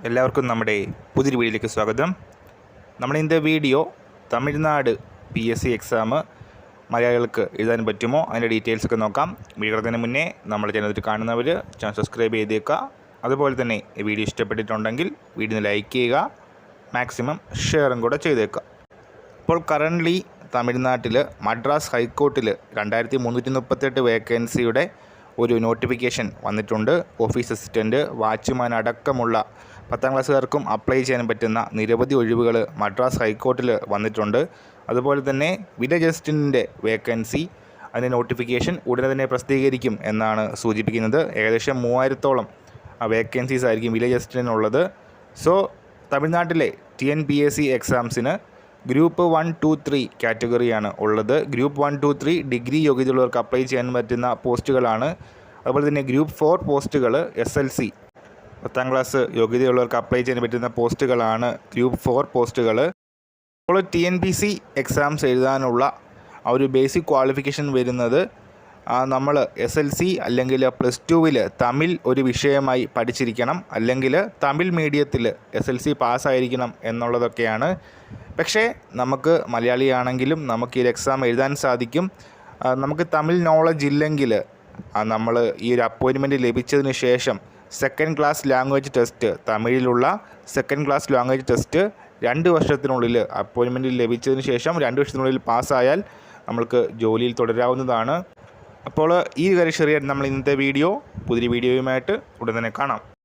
എല്ലാവർക്കും നമ്മുടെ പുതിയൊരു വീഡിയോയിലേക്ക് സ്വാഗതം. നമ്മുടെ ഇന്നത്തെ വീഡിയോ തമിഴ്നാട് PSC എക്സാം മലയാളികൾക്ക് എഴുതാൻ പറ്റുമോ അതിൻ്റെ ഡീറ്റെയിൽസൊക്കെ നോക്കാം. വീഡിയോ കിടന്നതിന് മുന്നേ നമ്മൾ ചാനൽ കാണുന്നവർ ചാനൽ സബ്സ്ക്രൈബ് ചെയ്തേക്കുക. അതുപോലെ തന്നെ ഈ വീഡിയോ ഇഷ്ടപ്പെട്ടിട്ടുണ്ടെങ്കിൽ വീഡിയോ ലൈക്ക് ചെയ്യുക, മാക്സിമം ഷെയറും കൂടെ ചെയ്തേക്കുക. ഇപ്പോൾ കറൻ്റ്ലി തമിഴ്നാട്ടിൽ മദ്രാസ് ഹൈക്കോർട്ടിൽ 2338 വേക്കൻസിയുടെ ഒരു നോട്ടിഫിക്കേഷൻ വന്നിട്ടുണ്ട്. ഓഫീസ് അസിസ്റ്റൻറ്റ്, വാച്ച്മാൻ അടക്കമുള്ള 10ാം ക്ലാസ്സുകാർക്കും അപ്ലൈ ചെയ്യാൻ പറ്റുന്ന നിരവധി ഒഴിവുകൾ മദ്രാസ് ഹൈക്കോർട്ടിൽ വന്നിട്ടുണ്ട്. അതുപോലെ തന്നെ വില്ലേജ് അസിസ്റ്റൻറ്റിൻ്റെ വേക്കൻസി അതിൻ്റെ നോട്ടിഫിക്കേഷൻ ഉടനെ തന്നെ പ്രസിദ്ധീകരിക്കും എന്നാണ് സൂചിപ്പിക്കുന്നത്. ഏകദേശം 3000ഓളം വേക്കൻസീസ് ആയിരിക്കും വില്ലേജ് അസിസ്റ്റൻറ്റിനുള്ളത്. സോ തമിഴ്നാട്ടിലെ TNPSC എക്സാംസിന് ഗ്രൂപ്പ് 1, 2, 3 കാറ്റഗറിയാണ് ഉള്ളത്. ഗ്രൂപ്പ് 1, 2, 3 ഡിഗ്രി യോഗ്യതയുള്ളവർക്ക് അപ്ലൈ ചെയ്യാൻ പറ്റുന്ന പോസ്റ്റുകളാണ്. അതുപോലെ തന്നെ ഗ്രൂപ്പ് 4 പോസ്റ്റുകൾ SLC 10ാം ക്ലാസ് യോഗ്യതയുള്ളവർക്ക് അപ്ലൈ ചെയ്യാൻ പറ്റുന്ന പോസ്റ്റുകളാണ് ഗ്രൂപ്പ് 4 പോസ്റ്റുകൾ. അപ്പോൾ TNPSC എക്സാംസ് എഴുതാനുള്ള ആ ഒരു ബേസിക് ക്വാളിഫിക്കേഷൻ വരുന്നത് നമ്മൾ SLC അല്ലെങ്കിൽ +2 തമിഴ് ഒരു വിഷയമായി പഠിച്ചിരിക്കണം, അല്ലെങ്കിൽ തമിഴ് മീഡിയത്തിൽ SLC പാസ്സായിരിക്കണം എന്നുള്ളതൊക്കെയാണ്. പക്ഷേ നമുക്ക് മലയാളിയാണെങ്കിലും നമുക്ക് ഈ എക്സാം എഴുതാൻ സാധിക്കും. നമുക്ക് തമിഴ് നോളജ് ഇല്ലെങ്കിൽ നമ്മൾ ഈ ഒരു അപ്പോയിൻമെൻറ്റ് ലഭിച്ചതിന് ശേഷം സെക്കൻഡ് ക്ലാസ് ലാംഗ്വേജ് ടെസ്റ്റ്, തമിഴിലുള്ള സെക്കൻഡ് ക്ലാസ് ലാംഗ്വേജ് ടെസ്റ്റ് 2 വർഷത്തിനുള്ളിൽ അപ്പോയിൻമെൻറ്റ് ലഭിച്ചതിന് ശേഷം 2 വർഷത്തിനുള്ളിൽ പാസ്സായാൽ നമ്മൾക്ക് ജോലിയിൽ തുടരാവുന്നതാണ്. അപ്പോൾ ഈ കാര്യം ഷെയർ ചെയ്യാൻ നമ്മൾ ഇന്നത്തെ വീഡിയോ പുതിയ വീഡിയോയുമായിട്ട് ഉടൻ തന്നെ കാണാം.